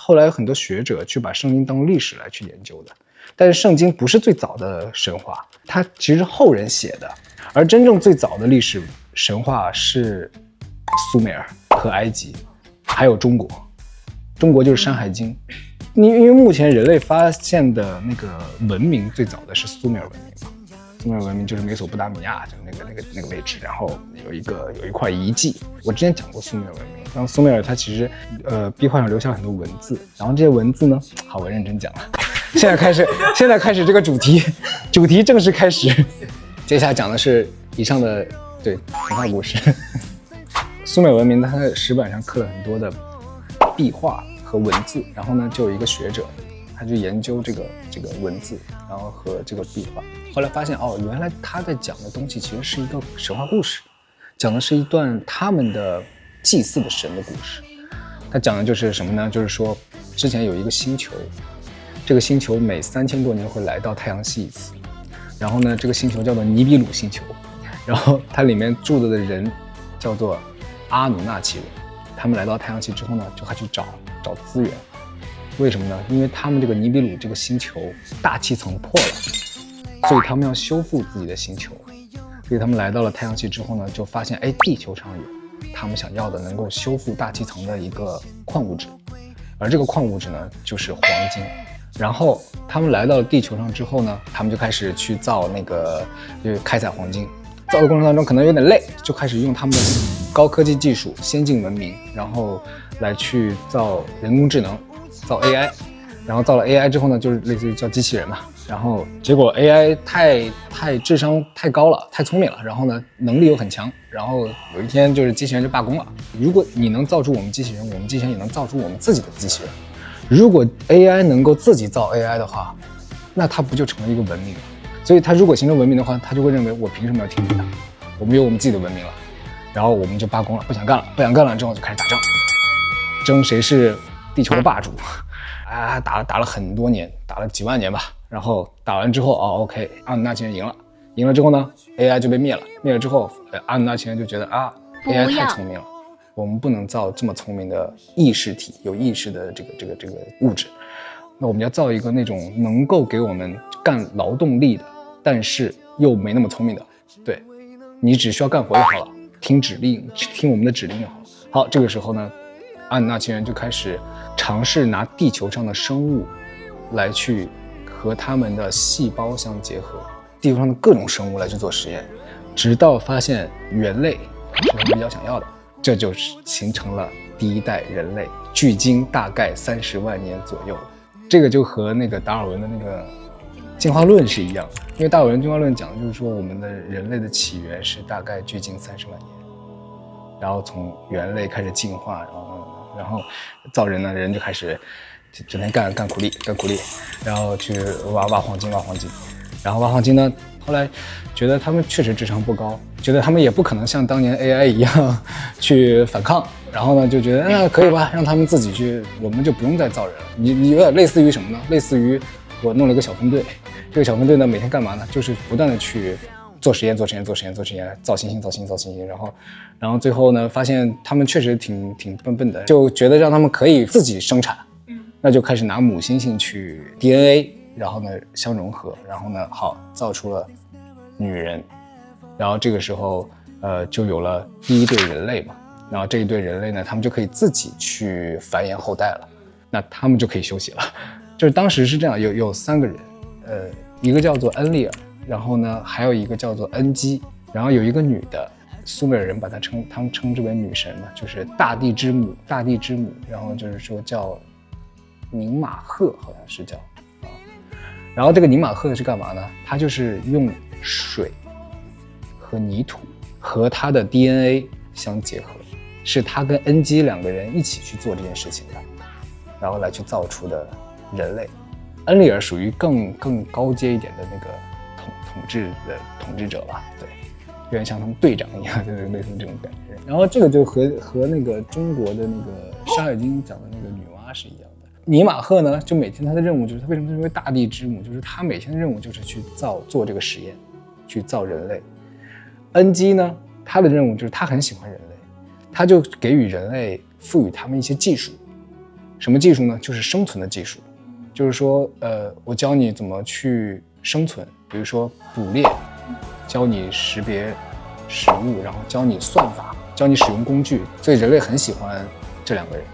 后来有很多学者去把圣经当历史来去研究的。但是圣经不是最早的神话，它其实是后人写的，而真正最早的历史神话是苏美尔和埃及，还有中国。中国就是《山海经》，因为目前人类发现的那个文明最早的是苏美尔文明嘛。苏美尔文明就是美索不达米亚，就是那个位置，然后有一块遗迹。我之前讲过苏美尔文明，然后苏美尔它其实壁画上留下了很多文字，然后这些文字呢，好，我认真讲了。现在开始这个主题正式开始。接下来讲的是以上的神话故事。苏美尔文明它的石板上刻了很多的壁画和文字，然后呢就有一个学者，他去研究这个文字，然后和这个壁画，后来发现原来他在讲的东西其实是一个神话故事，讲的是一段他们的祭祀的神的故事。他讲的就是什么呢？就是说之前有一个星球，这个星球每3000多年会来到太阳系一次，然后呢这个星球叫做尼比鲁星球，然后它里面住的人叫做阿努纳奇人。他们来到太阳系之后呢，就开始找资源。为什么呢？因为他们这个尼比鲁这个星球大气层破了，所以他们要修复自己的星球。所以他们来到了太阳系之后呢，就发现地球上有他们想要的能够修复大气层的一个矿物质，而这个矿物质呢就是黄金。然后他们来到了地球上之后呢，他们就开始去造就是开采黄金。造的过程当中可能有点累，就开始用他们的高科技技术、先进文明，然后来去造人工智能，造 AI。然后造了 AI 之后呢，就是类似于叫机器人嘛。然后结果 AI 太智商太高了，太聪明了，然后呢能力又很强。然后有一天就是机器人就罢工了。如果你能造出我们机器人，我们机器人也能造出我们自己的机器人。如果 AI 能够自己造 AI 的话，那它不就成了一个文明了？所以它如果形成文明的话，它就会认为我凭什么要听你的？我们有我们自己的文明了，然后我们就罢工了，不想干了之后就开始打仗，争谁是地球的霸主。打了很多年，打了几万年吧。然后打完之后OK， 阿努纳奇人赢了之后呢 ，AI 就被灭了之后，阿努纳奇人就觉得AI 太聪明了，我们不能造这么聪明的意识体，有意识的这个物质。那我们要造一个那种能够给我们干劳动力的，但是又没那么聪明的。对，你只需要干活就好了，听我们的指令就好了。好，这个时候呢，阿努纳奇人就开始尝试拿地球上的生物来去和他们的细胞相结合，地球上的各种生物来去做实验，直到发现猿类是他们比较想要的，这就是形成了第一代人类，距今大概30万年左右。这个就和那个达尔文的那个进化论是一样的，因为达尔文进化论讲的就是说我们的人类的起源是大概距今30万年，然后从猿类开始进化，然后造人呢，人就开始整天干苦力，然后去挖黄金，然后挖黄金呢，后来觉得他们确实智商不高，觉得他们也不可能像当年 AI 一样去反抗，然后呢就觉得那可以吧，让他们自己去，我们就不用再造人了。你有点类似于什么呢？类似于我弄了一个小分队，这个小分队呢每天干嘛呢？就是不断的去做实验，造星星，然后最后呢发现他们确实挺笨的，就觉得让他们可以自己生产，那就开始拿母猩猩去 DNA， 然后呢相融合，然后呢好造出了女人，然后这个时候就有了第一对人类嘛，然后这一对人类呢他们就可以自己去繁衍后代了，那他们就可以休息了。就是当时是这样，有3个人，一个叫做恩利尔，然后呢还有一个叫做恩基，然后有一个女的，苏美尔人把他们称之为女神嘛，就是大地之母，然后就是说叫宁玛赫，好像是叫然后这个宁玛赫是干嘛呢？它就是用水和泥土和它的 DNA 相结合，是他跟恩基2个人一起去做这件事情的，然后来去造出的人类。恩利尔属于更高阶一点的那个统治者吧，对，有点像他们队长一样，就是类似这种感觉。然后这个就和那个中国的那个《山海经》讲的那个女娲是一样的。尼玛赫呢，就每天他的任务就是他为什么称为大地之母，就是他每天的任务就是去做这个实验，去造人类。恩基呢，他的任务就是他很喜欢人类，他就给予人类赋予他们一些技术，什么技术呢？就是生存的技术，就是说，我教你怎么去生存，比如说捕猎，教你识别食物，然后教你算法，教你使用工具。所以人类很喜欢这2个人，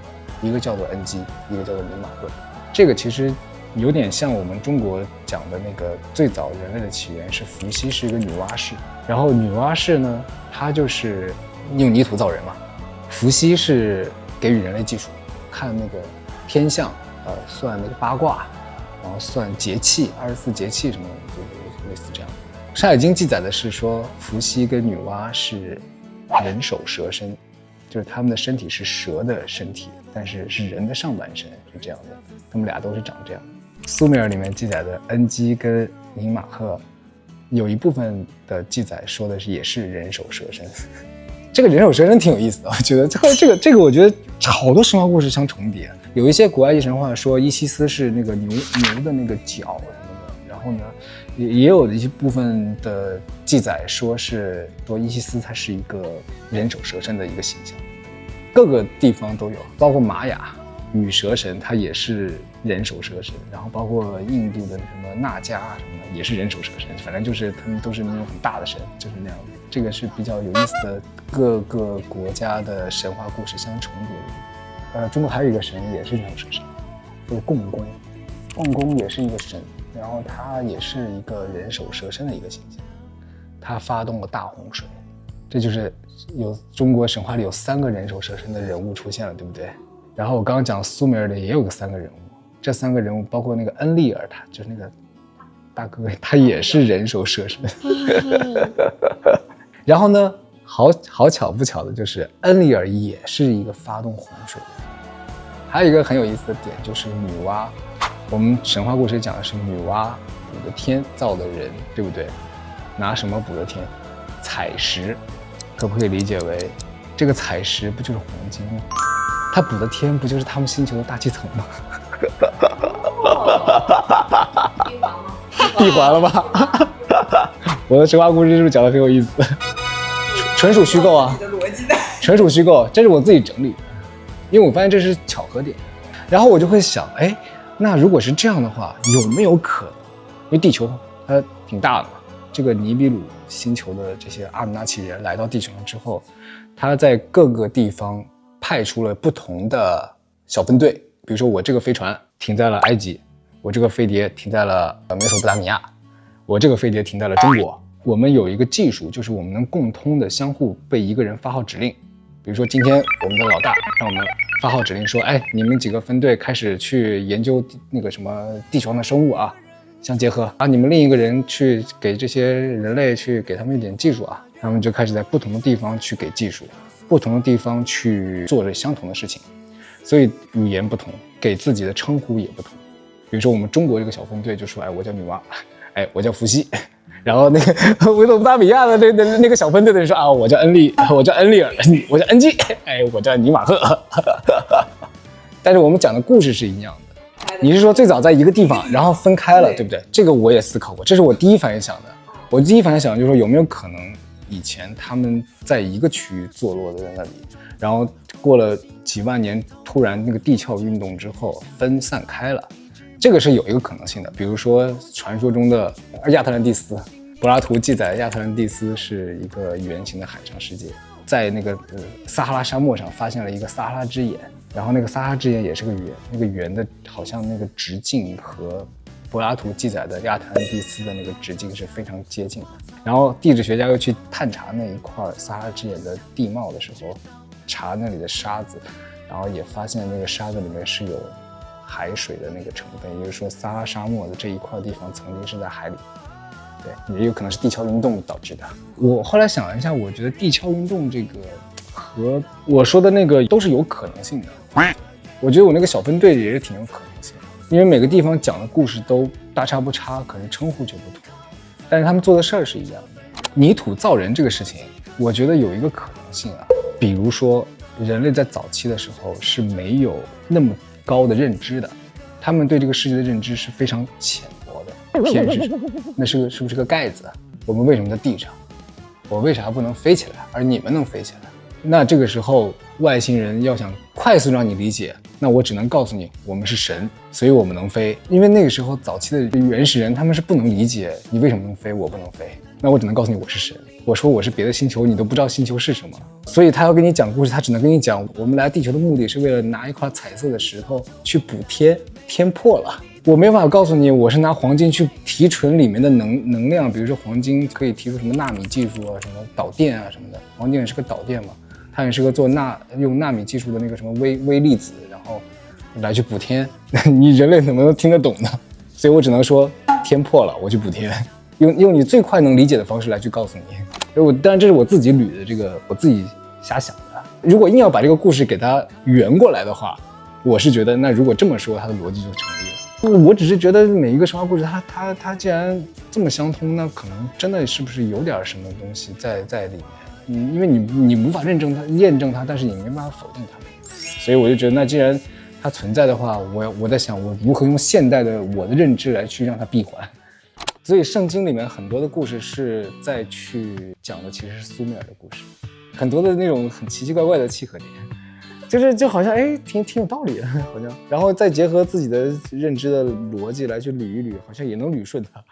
一个叫做恩基，一个叫做尼玛赫。这个其实有点像我们中国讲的那个最早人类的起源是伏羲，是一个女娲氏。然后女娲氏呢，她就是用泥土造人嘛。伏羲是给予人类技术，看那个天象，算那个八卦，然后算节气，24节气什么，就类似这样。《山海经》记载的是说，伏羲跟女娲是人首蛇身，就是他们的身体是蛇的身体，但是是人的上半身，是这样的。他们俩都是长这样。苏美尔里面记载的恩基跟尼玛赫，有一部分的记载说的是也是人首蛇身。这个人首蛇身挺有意思的，我觉得这个我觉得好多神话故事相重叠。有一些古埃及神话说伊西斯是那个牛的那个角什么的，然后呢，也有一些部分的记载说伊西斯他是一个人首蛇身的一个形象，各个地方都有，包括玛雅羽蛇神，他也是人首蛇身，然后包括印度的什么纳迦什么的也是人首蛇身，反正就是他们都是那种很大的神，就是那样的。这个是比较有意思的，各个国家的神话故事相重叠。中国还有一个神也是人首蛇身，就是共工。共工也是一个神，然后他也是一个人首蛇身的一个形象，他发动了大洪水。这就是有中国神话里有3个人首蛇身的人物出现了，对不对？然后我刚刚讲苏美尔里也有个3个人物，这3个人物包括那个恩利尔，他就是那个大哥，他也是人首蛇身。然后呢，好巧不巧的就是恩利尔也是一个发动洪水的。还有一个很有意思的点就是女娲，我们神话故事讲的是女娲补的天造的人，对不对？拿什么补的天？采石，可不可以理解为这个采石不就是黄金吗？他补的天不就是他们星球的大气层吗？闭环了吧？我的神话故事是不是讲的很有意思？纯属虚构啊，纯属虚构，这是我自己整理的，因为我发现这是巧合点。然后我就会想，哎，那如果是这样的话，有没有可能？因为地球它挺大的嘛，这个尼比鲁星球的这些阿努纳奇人来到地球上之后，他在各个地方派出了不同的小分队，比如说我这个飞船停在了埃及，我这个飞碟停在了美索不达米亚，我这个飞碟停在了中国。我们有一个技术，就是我们能共通的相互被一个人发号指令。比如说今天我们的老大让我们发号指令说，哎，你们几个分队开始去研究那个什么地球上的生物啊，相结合啊，你们另一个人去给这些人类去给他们一点技术啊，他们就开始在不同的地方去给技术，不同的地方去做着相同的事情，所以语言不同，给自己的称呼也不同。比如说我们中国这个小分队就说，哎，我叫女娲，哎，我叫伏羲。然后那个维索不达米亚的那个小分队的人说啊，我叫恩利，我叫恩利尔，我叫恩基，哎，我叫尼玛赫。但是我们讲的故事是一样的。你是说最早在一个地方，然后分开了，对不对？这个我也思考过，这是我第一反应想的。我第一反应想就是说，有没有可能以前他们在一个区域坐落的在那里，然后过了几万年，突然那个地壳运动之后分散开了。这个是有一个可能性的，比如说传说中的亚特兰蒂斯，柏拉图记载亚特兰蒂斯是一个圆形的海上世界，在那个撒哈拉沙漠上发现了一个撒哈拉之眼，然后那个撒哈拉之眼也是个圆，那个圆的好像那个直径和柏拉图记载的亚特兰蒂斯的那个直径是非常接近的。然后地质学家又去探查那一块撒哈拉之眼的地貌的时候，查那里的沙子，然后也发现那个沙子里面是有海水的那个成分，也就是说撒哈拉沙漠的这一块地方曾经是在海里，对，也有可能是地壳运动导致的。我后来想了一下，我觉得地壳运动这个和我说的那个都是有可能性的。我觉得我那个小分队也是挺有可能性的，因为每个地方讲的故事都大差不差，可是称呼就不同，但是他们做的事儿是一样的。泥土造人这个事情，我觉得有一个可能性啊，比如说人类在早期的时候是没有那么高的认知的，他们对这个世界的认知是非常浅薄的。天是什么？那是不是个盖子？我们为什么在地上？我为啥不能飞起来，而你们能飞起来？那这个时候外星人要想快速让你理解，那我只能告诉你，我们是神，所以我们能飞。因为那个时候早期的原始人他们是不能理解你为什么能飞，我不能飞。那我只能告诉你我是神，我说我是别的星球，你都不知道星球是什么。所以他要跟你讲故事，他只能跟你讲，我们来地球的目的是为了拿一块彩色的石头去补天，天破了。我没法告诉你，我是拿黄金去提纯里面的能量，比如说黄金可以提出什么纳米技术啊，什么导电啊什么的。黄金也是个导电嘛，它也是个用纳米技术的那个什么微粒子，然后来去补天。你人类怎么能听得懂呢？所以我只能说天破了，我去补天，用你最快能理解的方式来去告诉你。当然这是我自己捋的，这个我自己瞎想的。如果硬要把这个故事给它圆过来的话，我是觉得那如果这么说，它的逻辑就成立了。我只是觉得每一个神话故事它既然这么相通，那可能真的是不是有点什么东西在里面？因为你无法验证它，但是你没办法否定它。所以我就觉得，那既然它存在的话，我在想我如何用现代的我的认知来去让它闭环。所以圣经里面很多的故事是在去讲的其实是苏美尔的故事，很多的那种很奇奇怪怪的契合点。就好像挺有道理的，好像，然后再结合自己的认知的逻辑来去捋一捋，好像也能捋顺它。